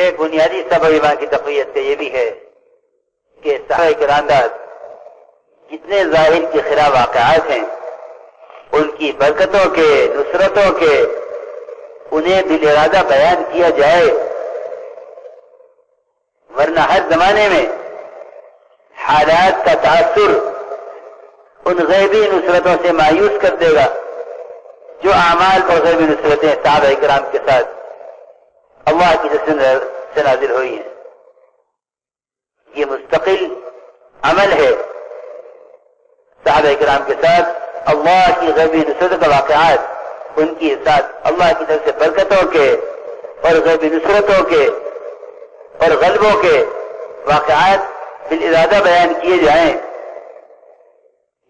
ایک بنیادی سبب ایمان کی تقویت کا یہ بھی ہے کہ صحابہ کرام جتنے ظاہر کے خلاف واقعات ہیں ان کی برکتوں کے، نصرتوں کے، انہیں دل ارادہ بیان کیا جائے، ورنہ ہر زمانے میں حالات کا تاثر ان غیبی نصرتوں سے مایوس کر دے گا جو اعمال اور غیبی نصرتیں صحابہ کرام کے ساتھ اللہ کی طرف سے نازل ہوئی ہیں۔ یہ مستقل عمل ہے صحابہ کرام کے ساتھ اللہ کی غیبی نصرت کا واقعات، ان کے ساتھ اللہ کی طرف سے برکتوں کے اور غیبی نصرتوں کے اور غلبوں کے واقعات بالارادہ بیان کیے جائیں،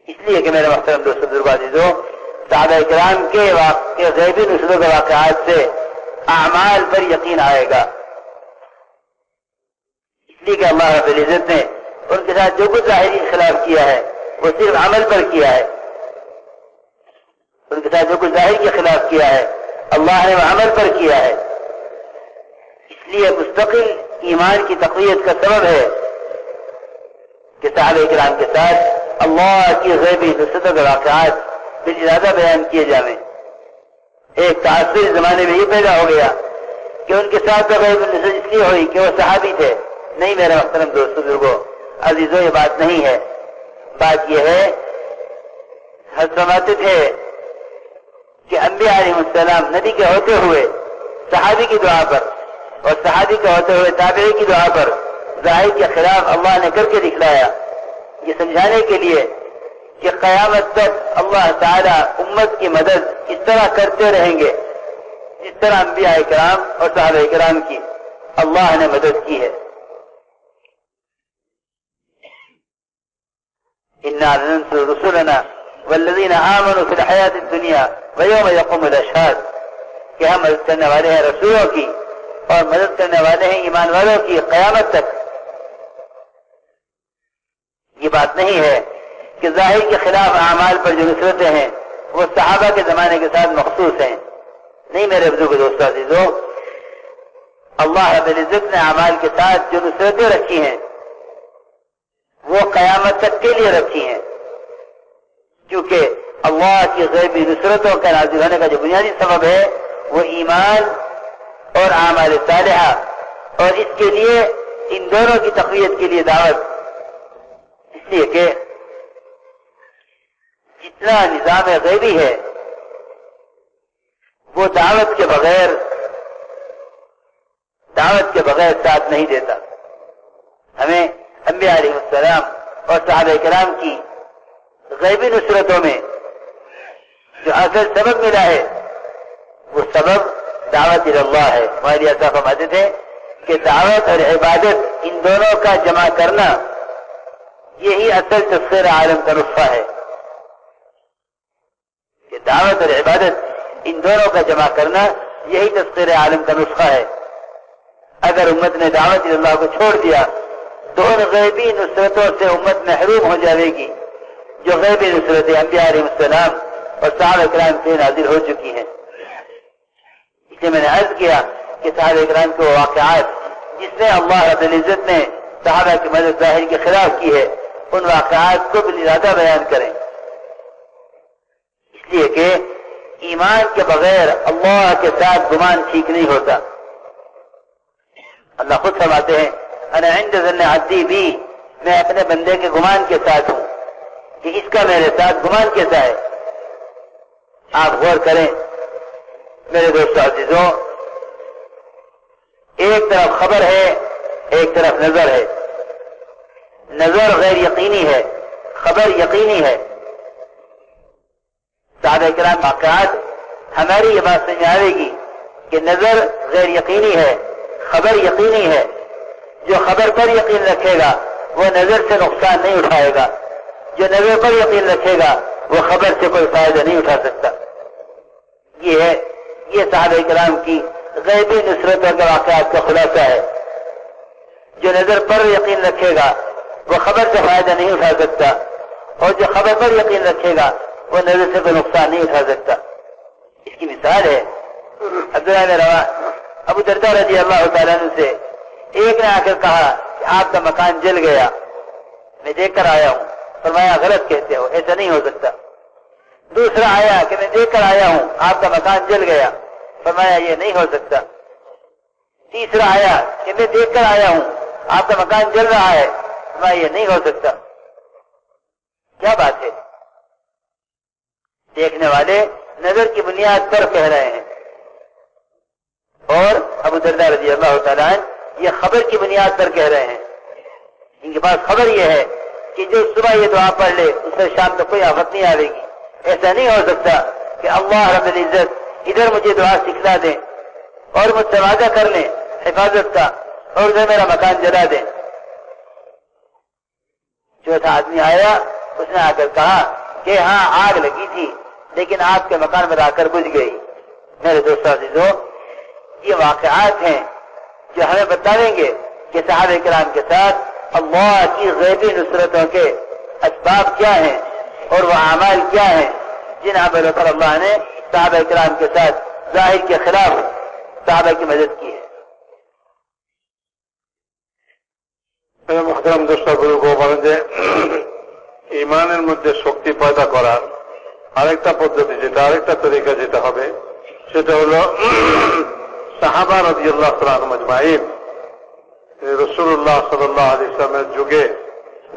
اس لیے کہ میرے محترم دوستو، بزرگو، عزیزو، صحابہ کرام کے غیبی نصرتوں کے واقعات سے اعمال پر یقین آئے گا، اس لیے کہ اللہ رب العزت نے ان کے ساتھ جو کچھ ظاہری خلاف کیا ہے وہ صرف عمل پر کیا ہے، ان کے ساتھ جو کچھ ظاہر کے خلاف کیا ہے اللہ نے وہ عمل پر کیا ہے، اس لیے مستقل ایمان کی تقویت کا سبب ہے کہ صحابہ کرام کے ساتھ اللہ کی غیبی نصرتوں کے واقعات بالارادہ بیان کیے جائیں۔ ایک تاثر زمانے میں یہ پیدا ہو گیا کہ ان کے ساتھ غیبی نصرت اس لیے ہوئی کہ وہ صحابی تھے۔ نہیں میرے محترم دوستو، بزرگو، عزیزو، یہ بات نہیں ہے۔ بات یہ ہے، حضرت فرماتے تھے کہ انبیاء علیہ السلام نبی کے ہوتے ہوئے صحابی کی دعا پر اور صحابی کے ہوتے ہوئے تابعی کی دعا پر ظاہر کے خلاف اللہ نے کر کے دکھلایا، یہ سمجھانے کے لیے کہ قیامت تک اللہ تعالی امت کی مدد اس طرح کرتے رہیں گے جس طرح انبیاء کرام اور صحابہ کرام کی اللہ نے مدد کی ہے۔ اِنَّا لَنَنصُرُ رُسُلَنَا وَالَّذِينَ آمَنُوا فِي الْحَيَاةِ الدُّنْيَا وَيَوْمَ يَقُومُ الْأَشْهَادُ، کہ ہم مدد کرنے والے ہیں رسولوں کی اور مدد کرنے والے ہیں ایمان والوں کی قیامت تک۔ یہ بات نہیں ہے کہ ظاہر کے خلاف اعمال پر جو نصرتیں ہیں وہ صحابہ کے زمانے کے ساتھ مخصوص ہیں۔ نہیں میرے بزرگ دوستو، عزیزو، اللہ رب العزت نے اعمال کے ساتھ جو نصرتیں رکھی ہیں وہ قیامت تک کے لیے رکھی ہیں، کیونکہ اللہ کی غیبی نصرتوں کا نازل ہونے کا جو بنیادی سبب ہے وہ ایمان اور اعمال صالحہ، اور اس کے لیے ان دونوں کی تقویت کے لیے دعوت، اس لیے کہ جتنا نظام غیبی ہے وہ دعوت کے بغیر ساتھ نہیں دیتا۔ ہمیں انبیاء علیہ السلام اور صحابہ کرام کی غیبی نصرتوں میں جو اصل سبب ملا ہے وہ سبب دعوت اللہ ہے۔ ہمارے ایسا فرماتے تھے کہ دعوت اور عبادت ان دونوں کا جمع کرنا یہی اصل تفسیر عالم کا نسخہ ہے، کہ دعوت اور عبادت ان دونوں کا جمع کرنا یہی تفسیر عالم کا نسخہ ہے۔ اگر امت نے دعوت اللہ کو چھوڑ دیا تو ان غیبی نصرتوں سے امت محروم ہو جائے گی جو غیبی نصرتیں انبیاء علیہ السلام اور صحابہ کرام سے نازل ہو چکی ہیں۔ اس لیے میں نے عرض کیا کہ صحابہ کرام کے واقعات جس میں اللہ رب العزت نے صحابہ کی مدد ظاہر کے خلاف کی ہے ان واقعات کو بالارادہ بیان کریں، اس لیے کہ ایمان کے بغیر اللہ کے ساتھ گمان ٹھیک نہیں ہوتا۔ اللہ خود فرماتے ہیں انا عند ظن عبدی بی، میں اپنے بندے کے گمان کے ساتھ ہوں کہ اس کا میرے ساتھ گمان کیسا ہے۔ آپ غور کریں میرے دوستو، عزیزوں، ایک طرف خبر ہے، ایک طرف نظر ہے۔ نظر غیر یقینی ہے، خبر یقینی ہے۔ صحابہ کرام واقعات ہماری یہ بات سمجھ آئے گی کہ نظر غیر یقینی ہے، خبر یقینی ہے۔ جو خبر پر یقین رکھے گا وہ نظر سے نقصان نہیں اٹھائے گا، جو نظر پر یقین رکھے گا وہ خبر سے کوئی فائدہ نہیں اٹھا سکتا۔ یہ صحابہ کرام کی غیبی نصرتوں کے واقعات کا خلاصہ ہے۔ جو نظر پر یقین رکھے گا وہ خبر سے فائدہ نہیں اٹھا سکتا، اور جو خبر پر یقین رکھے گا وہ نظر سے کوئی نقصان نہیں اٹھا سکتا۔ اس کی مثال ہے عبداللہ अबू दरदा रजी अल्लाह तआला अन्हु से एक ने आकर कहा कि आपका मकान जल गया, मैं देखकर आया हूं। फरमाया गलत कहते हो, ऐसा नहीं हो सकता। दूसरा आया कि मैं देखकर आया हूं, आपका मकान जल गया। फरमाया ये नहीं हो सकता। तीसरा आया कि मैं देखकर आया हूं, आपका मकान जल रहा है। फरमाया ये नहीं हो सकता। क्या बात है? देखने वाले नजर की बुनियाद पर कह रहे हैं और अबू दरदा रज़ी अल्लाह तआला अन्हु ये खबर की बुनियाद पर कह रहे हैं। इनके पास खबर यह है कि जो सुबह ये दुआ पढ़ ले उससे शाम तक कोई आफत नहीं आएगी। ऐसा नहीं हो सकता कि अल्लाह रब्बुल इज्जत इधर मुझे दुआ सिखला दें और मुझसे वादा कर लें हिफाजत का और उधर मेरा मकान जला दें। चौथा आदमी आया, उसने आकर कहा कि हाँ आग लगी थी लेकिन आपके मकान में आकर बुझ गई। मेरे दोस्तों अज़ीज़ों, ये वाक़यात हैं जो हमें बताएंगे कि सहाबा किराम के साथ अल्लाह की ग़ैबी नुसरतों के असबाब क्या हैं और वह अमाल क्या हैं जिन अमलों पर अल्लाह ने सहाबा किराम के साथ ज़ाहिर के खिलाफ सहाबा की मदद की है। मेरे मुहतरम दोस्तों बुजुर्गों বলেন যে ঈমানের মধ্যে শক্তি পয়দা করার আরেকটা পদ্ধতি, যেটা আরেকটা তরিকা যেটা হবে সেটা হলো সাহাবা রাদিয়াল্লাহু তাআলা আনহুম আজমাইন, রাসূলুল্লাহ সাল্লাল্লাহু আলাইহি ওয়াসাল্লামের যুগে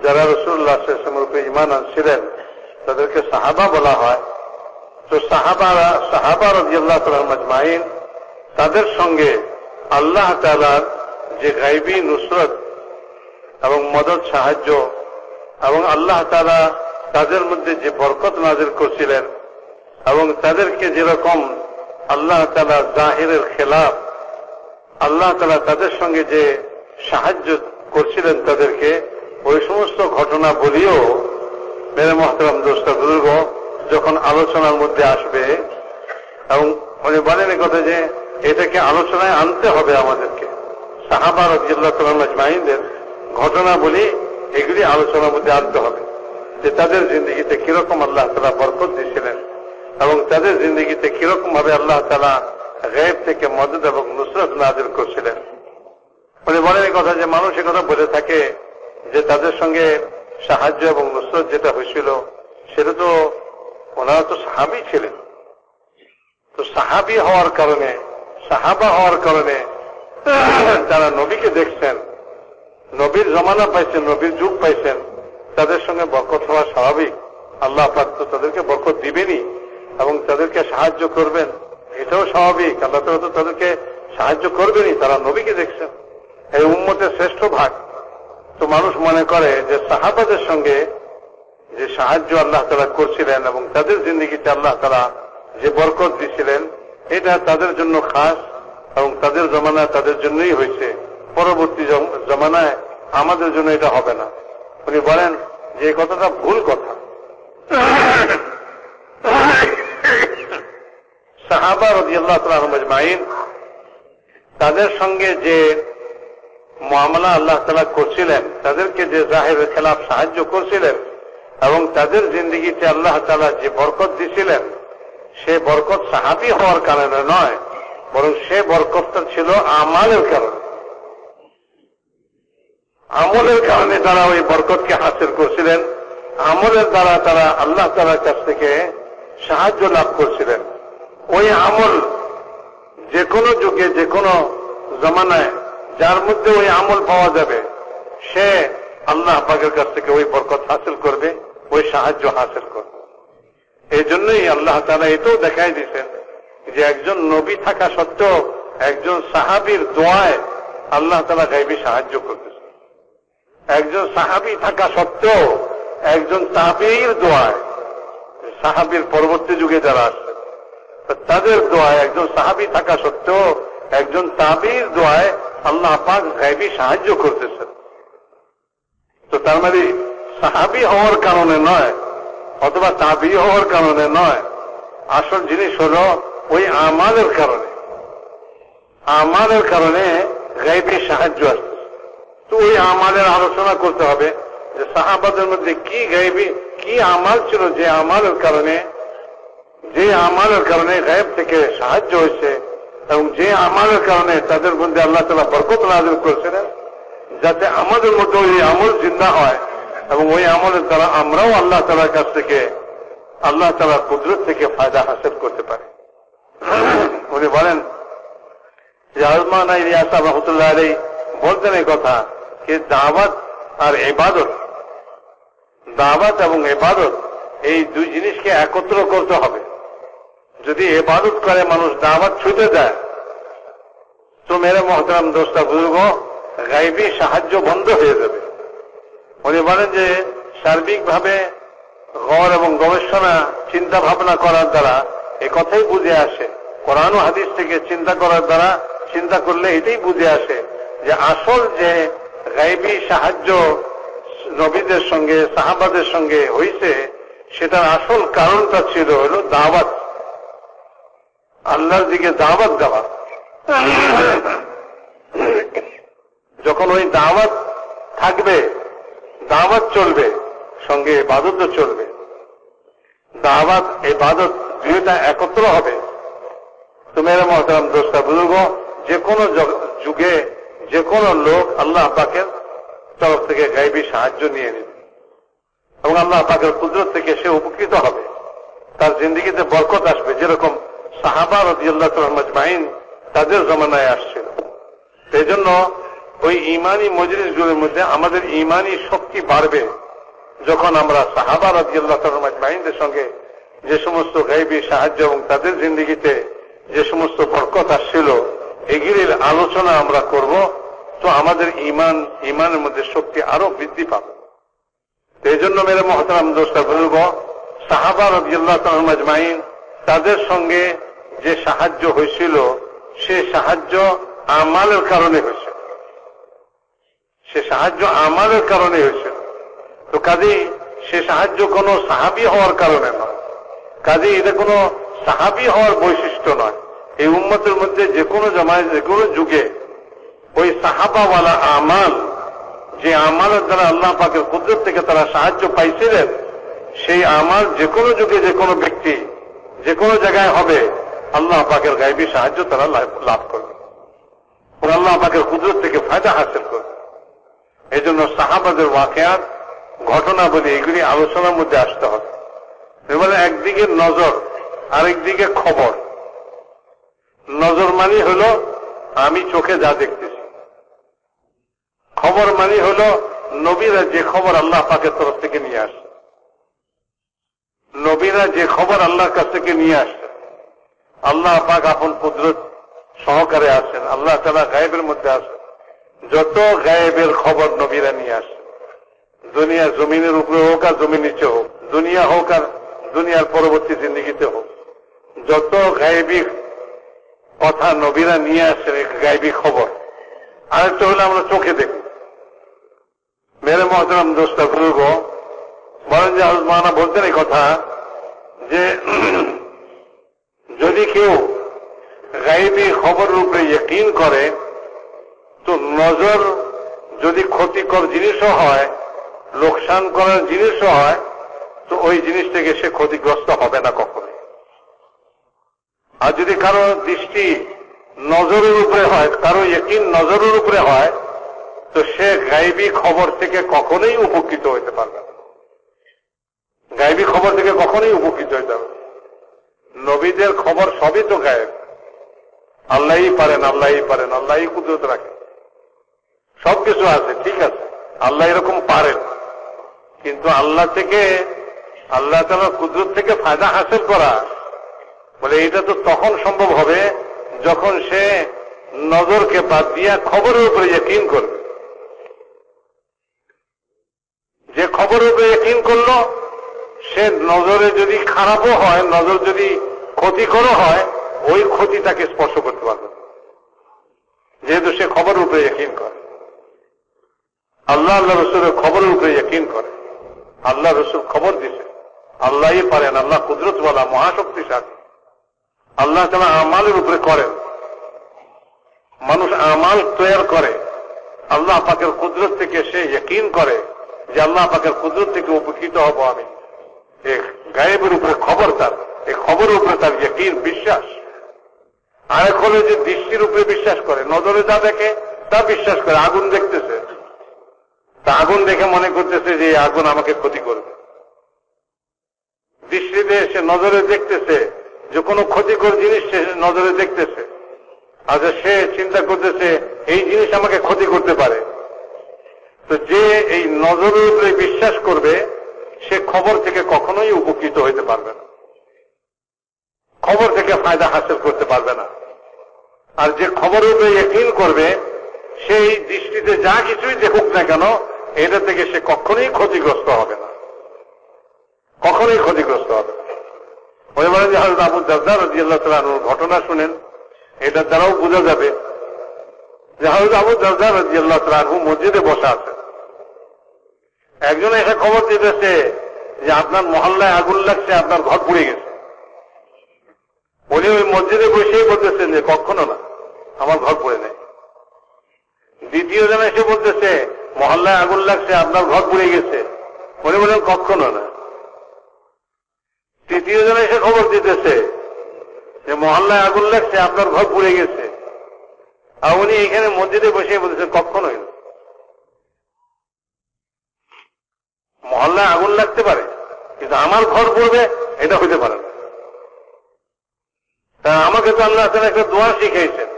যারা রাসূলুল্লাহ সাল্লাল্লাহু আলাইহি ওয়াসাল্লামের উপর ঈমান আনছিলেন তাদেরকে সাহাবা বলা হয়। তো সাহাবা রাদিয়াল্লাহু তাআলা আনহুম আজমাইন তাদের সঙ্গে আল্লাহ তাআলার যে গায়বী নুসরত এবং মদদ সাহায্য এবং আল্লাহ তাআলা তাদের মধ্যে যে বরকত নাজিল করছিলেন এবং তাদেরকে যেরকম আল্লাহ তাআলা জাহিরের খেলাফ আল্লাহ তাআলা তাদের সঙ্গে যে সাহায্য করছিলেন তাদেরকে, ওই সমস্ত ঘটনা বলিও মেরে মুহতারাম দোস্ত বুজুর্গ যখন আলোচনার মধ্যে আসবে এবং উনি বলেন এই কথা যে এটাকে আলোচনায় আনতে হবে আমাদেরকে। সাহাবা রাদিয়াল্লাহু তাআলা আজমাইনদের ঘটনা বলি এগুলি আলোচনার মধ্যে আনতে হবে যে তাদের জিন্দগিতে কিরকম আল্লাহ তাআলা বরকত দিয়েছিলেন এবং তাদের জিন্দগিতে কিরকম ভাবে আল্লাহ তাআলা গায়ব থেকে মদদ এবং নুসরত নাজিল করছিলেন। উনি বলেন এই কথা যে মানুষ এই কথা বলে থাকে যে তাদের সঙ্গে সাহায্য এবং নুসরত যেটা হয়েছিল সেটা তো ওনারা তো সাহাবী ছিলেন। তো সাহাবী হওয়ার কারণে সাহাবা হওয়ার কারণে তারা নবীকে দেখছেন, নবীর জমানা পাইছেন, নবীর যুগ পাইছেন, তাদের সঙ্গে বরকত হওয়া স্বাভাবিক। আল্লাহ পাক তো তাদেরকে বরকত দিবেনই এবং তাদেরকে সাহায্য করবেন, এটাও স্বাভাবিক। আল্লাহ তাআলা তো তাদেরকে সাহায্য করবেনই, তারা নবীকে দেখছেন, এই উম্মতের শ্রেষ্ঠ ভাগ। তো মানুষ মনে করে যে সাহাবাদের সঙ্গে যে সাহায্য আল্লাহ তাআলা করছিলেন এবং তাদের জিন্দেগিতে আল্লাহ তাআলা যে বরকত দিছিলেন এটা তাদের জন্য খাস এবং তাদের জমানায় তাদের জন্যই হয়েছে, পরবর্তী জমানায় আমাদের জন্য এটা হবে না। উনি বলেন যে এই কথাটা ভুল কথা। সাহাবা রাদিয়াল্লাহু তাআলা আনহুম আজমাইন তাদের সঙ্গে যে মুআমালা আল্লাহ তাআলা করছিলেন, তাদেরকে যে জাহিরের খেলাফ সাহায্য করছিলেন এবং তাদের জিন্দেগিতে আল্লাহ তাআলা যে বরকত দিছিলেন সে বরকত সাহাবী হওয়ার কারণে নয়, বরং সে বরকতটা ছিল আমালের কারণে। আমলের কারণে তারা ওই বরকতকে হাসিল করছিলেন, আমলের দ্বারা তারা আল্লাহ তাআলার কাছ থেকে সাহায্য লাভ করছিলেন। ওই আমল যে কোনো যুগে যে কোনো জমানায় যার মধ্যে ওই আমল পাওয়া যাবে সে আল্লাহ পাকের কাছ থেকে ওই বরকত হাসিল করবে, ওই সাহায্য হাসিল করবে। এই জন্যই আল্লাহ তাআলা এটাও দেখাই দিয়েছেন যে একজন নবী থাকা সত্ত্বেও একজন সাহাবীর দোয়ায় আল্লাহ তাআলা গায়বী সাহায্য করতেছে। একজন সাহাবী থাকা সত্ত্বেও একজন তাবেঈর দোয়ায়, সাহাবীর পরবর্তী যুগে যারা আসছে তাদের দোয়ায়, একজন সাহাবী থাকা সত্ত্বেও একজন তাবেঈর দোয়ায় আল্লাহ পাক গায়বী সাহায্য করতেছেন। তো তার মানে সাহাবী হওয়ার কারণে নয় অথবা তাবেঈ হওয়ার কারণে নয়, আসল জিনিস হলো ওই আমালের কারণে। আমালের কারণে গায়বী সাহায্য আসতেছে। তো ওই আমালের আলোচনা করতে হবে যে সাহাবাদের মধ্যে কি গায়বী কি আমাল ছিল যে আমালের কারণে গায়েব থেকে সাহায্য হয়েছে এবং যে আমলের কারণে তাদের মধ্যে আল্লাহ তাআলা বরকত নাযিল করেছিলেন, যাতে আমাদের মধ্যে ওই আমল জিন্দা হয় এবং ওই আমলের দ্বারা আমরাও আল্লাহ তাআলার কাছ থেকে, আল্লাহ তাআলার কুদরত থেকে ফায়দা হাসিল করতে পারি। উনি বলেন যে হযরত মাওলানা ইলিয়াস সাহেব রাহমাতুল্লাহ আলাইহি বলতেন এই কথা যে দাওয়াত আর ইবাদত, দাওয়াত এবং ইবাদত এই দুই জিনিসকে একত্র করতে হবে। যদি ইবাদত করে মানুষ দাওয়াত ছুটে দেয় তো মেরে মোহতারাম দোস্তা বুজুর্গ গায়বী সাহায্য বন্ধ হয়ে যাবে। উনি বলেন যে সার্বিকভাবে গড় এবং গবেষণা চিন্তা ভাবনা করার দ্বারা এ কথাই বুঝে আসে, কোরআন ও হাদিস থেকে চিন্তা করার দ্বারা চিন্তা করলে এটাই বুঝে আসে যে আসল যে গায়বী সাহায্য নবীদের সঙ্গে সাহাবাদের সঙ্গে হয়েছে সেটার আসল কারণটা ছিল হলো দাওয়াত, আল্লাহর দিকে দাওয়াত দেওয়া। যখন ওই দাওয়াত থাকবে, দাওয়াত চলবে, সঙ্গে ইবাদতও চলবে। দাওয়াত ইবাদত দুইটা একত্র হবে তো মেরে মোহতারাম দোস্তা বুজুর্গ যে কোনো যুগে যে কোনো লোক আল্লাহ পাকের তরফ থেকে গায়বী সাহায্য নিয়ে নেবে এবং আল্লাহ পাকের কুদরত থেকে সে উপকৃত হবে, তার জিন্দেগিতে বরকত আসবে। যেরকম সাহাবা রাদিয়াল্লাহু তাআলা আজমাইন তাদের জমানায় আসছিল। সেই জন্য ওই ইমানি মজলিসগুলোর মধ্যে আমাদের ইমানি শক্তি বাড়বে যখন আমরা সাহাবা রাদিয়াল্লাহু তাআলা আজমাইনদের সঙ্গে যে সমস্ত গায়বী সাহায্য এবং তাদের জিন্দেগিতে যে সমস্ত বরকত আসছিল এগুলির আলোচনা আমরা করব, তো আমাদের ইমানের মধ্যে শক্তি আরো বৃদ্ধি পাবে। এই জন্য মেরে মোহতারাম দোস্তা বুজুর্গ সাহাবা রাদিয়াল্লাহু তাআলা আজমাইন তাদের সঙ্গে যে সাহায্য হয়েছিল সে সাহায্য আমালের কারণে হয়েছিল, সে সাহায্য আমালের কারণে হয়েছিল। তো কাজেই সে সাহায্য কোনো সাহাবী হওয়ার কারণে নয়, কাজেই এটা কোনো সাহাবী হওয়ার বৈশিষ্ট্য নয়। এই উম্মতের মধ্যে যে কোনো জামায় যে কোনো যুগে ওই সাহাবাওয়ালা আমাল, যে আমালের দ্বারা আল্লাহ পাকের কুদরত থেকে তারা সাহায্য পাইছিলেন, সেই আমাল যে কোনো যুগে যে কোনো ব্যক্তি যে কোনো জায়গায় হবে, আল্লাহ পাকের গায়বী সাহায্য তারা লাভ করবে এবং আল্লাহ পাকের কুদরত থেকে ফায়দা হাসিল করবে। এই জন্য সাহাবাদের ওয়াকিয়াত ঘটনাবলী এগুলি আলোচনার মধ্যে আসতে হবে। এবারে একদিকে নজর, আরেকদিকে খবর। নজর মানে হলো আমি চোখে যা দেখতেছি, খবর মানে হলো নবীরা যে খবর আল্লাহ পাকের তরফ থেকে নিয়ে আসে, নবীরা যে খবর আল্লাহর কাছ থেকে নিয়ে আসে। আল্লাহ পাক আপন কুদরত সহকারে আছেন, আল্লাহ তাআলা গায়েবের মধ্যে আছেন। যত গায়েবের খবর নবীরা নিয়ে আসে, দুনিয়া জমিনের উপরে হোক আর জমির নিচে হোক, দুনিয়া হোক আর দুনিয়ার পরবর্তী জিন্দগিতে হোক, যত গায়েবী কথা নবীরা নিয়ে আসেন গায়েবী খবর। আরেকটা হলে আমরা চোখে দেখি। মেরে মোহতারাম দোস্তা বুজুর্গ বলেন যে হযরত মাওলানা বলতেন এই কথা যে যদি কেউ গায়েবী খবরের উপরে ইয়কিন করে তো নজর যদি ক্ষতিকর জিনিসও হয়, লোকসান করার জিনিসও হয়, তো ওই জিনিস থেকে সে ক্ষতিগ্রস্ত হবে না কখনো। আর যদি কারো দৃষ্টি নজরের উপরে হয়, কারো ইয়কিন নজরের উপরে হয়, তো সে গায়েবী খবর থেকে কখনোই উপকৃত হইতে পারবে না। গায়েবী খবর থেকে কখনোই উপকৃত হইতে হবে। নবীদের খবর সবই তো গায়েব, আল্লাহই পারেন, আল্লাহই পারেন, আল্লাহই কুদরত রাখেন, সবকিছু আছে, ঠিক আছে, আল্লাহ এরকম পারেন। কিন্তু আল্লাহ থেকে, আল্লাহ তাআলার কুদরত থেকে ফায়দা হাসিল করা বলে এটা তো তখন সম্ভব হবে যখন সে নজরকে বাদ দিয়া খবরের উপরে ইয়কিন করবে। যে খবরের উপরে ইয়কিন করলো সে নজরে যদি খারাপও হয়, নজর যদি ক্ষতিকরও হয়, ওই ক্ষতি তাকে স্পর্শ করতে পারবে, যেহেতু সে খবরের উপরে ইয়কিন করে। আল্লাহ আল্লাহ রসুলের খবরের উপরে ইয়কিন করে। আল্লাহ রসুল খবর দিছে, আল্লাহই পারেন, আল্লাহ কুদরতওয়ালা, মহাশক্তিশালী। আল্লাহ তাআলা আমালের উপরে করেন, মানুষ আমাল তৈরি করে, আল্লাহ পাকের কুদরত থেকে সে ইয়কিন করে যে আল্লাহ পাকের কুদরত থেকে উপকৃত হব আমি। এই গায়েবের উপরে খবর তার, এই খবরের উপরে তার ইয়কিন, বিশ্বাস। আরেক হলো যে দৃষ্টির উপরে বিশ্বাস করে, নজরে যা দেখে তা বিশ্বাস করে। আগুন দেখতেছে, তা আগুন দেখে মনে করতেছে যে এই আগুন আমাকে ক্ষতি করবে। দৃষ্টিতে সে নজরে দেখতেছে যে কোনো ক্ষতিকর জিনিস সে নজরে দেখতেছে, আচ্ছা সে চিন্তা করতেছে এই জিনিস আমাকে ক্ষতি করতে পারে। তো যে এই নজরের উপরে বিশ্বাস করবে সে খবর থেকে কখনোই উপকৃত হইতে পারবে না, খবর থেকে ফায়দা হাসিল করতে পারবে না। আর যে খবরের উপরে ইয়কিন করবে সেই দৃষ্টিতে যা কিছুই দেখুক না কেন এটা থেকে সে কখনোই ক্ষতিগ্রস্ত হবে না, কখনোই ক্ষতিগ্রস্ত হবে না। ওই বলেন যে হযরত আবু দারদা রাদিয়াল্লাহু তাআলা আনহুর ঘটনা শুনেন, এটার দ্বারাও বোঝা যাবে যে হযরত আবু দারদা রাদিয়াল্লাহু তাআলা আনহু মসজিদে বসা আছে। একজন এসে খবর দিতেছে যে আপনার মহল্লায় আগুন লাগছে, আপনার ঘর পুড়ে গেছে। উনি ওই মসজিদে বসেই বলতেছেন যে কখনো না, আমার ঘর পুড়ে নেই। দ্বিতীয় জন এসে বলতেছে মহল্লায় আগুন লাগছে, আপনার ঘর পুড়ে গেছে। উনি বলেন কখনো না। তৃতীয় জন এসে খবর দিতেছে যে মহল্লায় আগুন লাগছে, আপনার ঘর পুড়ে গেছে। আর উনি এখানে মসজিদে বসে বলতেছেন কখনোই না। মহল্লায় আগুন লাগতে পারে কিন্তু আমার ঘর পড়বে এটা হইতে পারে না। তা আমাকে তো আল্লাহ তাআলা একটা দোয়া শিখাইছেন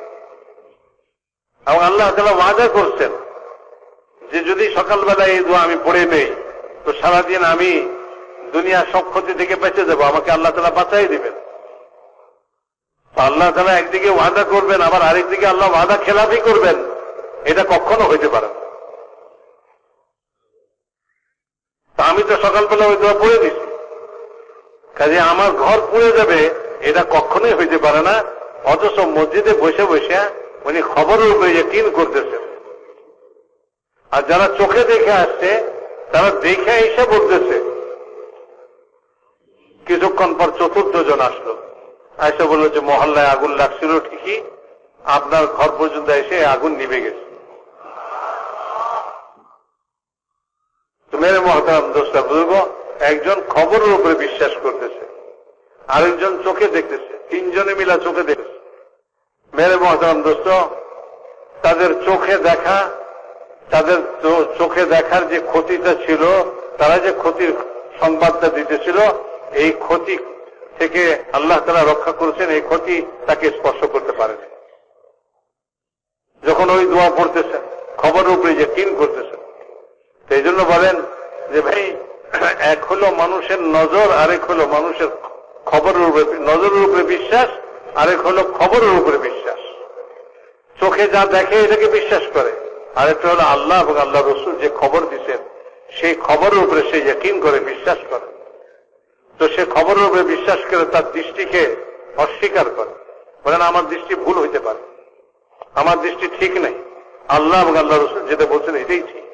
এবং আল্লাহ তাআলা ওয়াদা করছেন যে যদি সকালবেলায় এই দোয়া আমি পড়ে নেই তো সারাদিন আমি দুনিয়ার সব ক্ষতি থেকে বেঁচে যাবো, আমাকে আল্লাহ তাআলা বাঁচাই দিবেন। আল্লাহ তাআলা একদিকে ওয়াদা করবেন আবার আরেকদিকে আল্লাহ ওয়াদা খেলাফি করবেন, এটা কখনো হইতে পারে না। তা আমি তো সকালবেলা ওই দোয়া পড়ে দিছি, কাজে আমার ঘর পুড়ে যাবে এটা কখনোই হইতে পারে না। অথচ মসজিদে বসে বসে উনি খবরের উপরে ইয়কিন করতেছেন। আর যারা চোখে দেখে আসছে তারা দেখে এসে বলতেছে। কিছুক্ষণ পর চতুর্থ জন আসলো, এসে বলল যে মহল্লায় আগুন লাগছিল ঠিকই, আপনার ঘর পর্যন্ত এসে আগুন নিভে গেছে। তো মেরে মহতারাম দোস্তা বুজুর্গ, একজন খবরের উপরে বিশ্বাস করতেছে, আরেকজন চোখে দেখতেছে, তিনজনে মিলা চোখে দেখতেছে। মেরে মহতারাম দোস্ত, তাদের চোখে দেখা, তাদের চোখে দেখার যে ক্ষতিটা ছিল, তারা যে ক্ষতির সংবাদটা দিতেছিল, এই ক্ষতি থেকে আল্লাহ তাআলা রক্ষা করেছেন, এই ক্ষতি তাকে স্পর্শ করতে পারেনি। যখন ওই দোয়া পড়তেছেন খবরের উপরে ইয়কিন করতেছেন। এই জন্য বলেন যে ভাই, এক হলো মানুষের নজর, আরেক হলো মানুষের খবরের উপরে, নজরের উপরে বিশ্বাস, আরেক হলো খবরের উপরে বিশ্বাস। চোখে যা দেখে এটাকে বিশ্বাস করে, আরেকটা হলো আল্লাহ এবং আল্লাহ রসুল যে খবর দিচ্ছেন সেই খবরের উপরে সে ইয়কিন করে, বিশ্বাস করে। তো সে খবরের উপরে বিশ্বাস করে তার দৃষ্টিকে অস্বীকার করে, বলেন আমার দৃষ্টি ভুল হইতে পারে, আমার দৃষ্টি ঠিক নেই, আল্লাহ এবং আল্লাহ রসুল যেটা বলছেন এটাই ঠিক।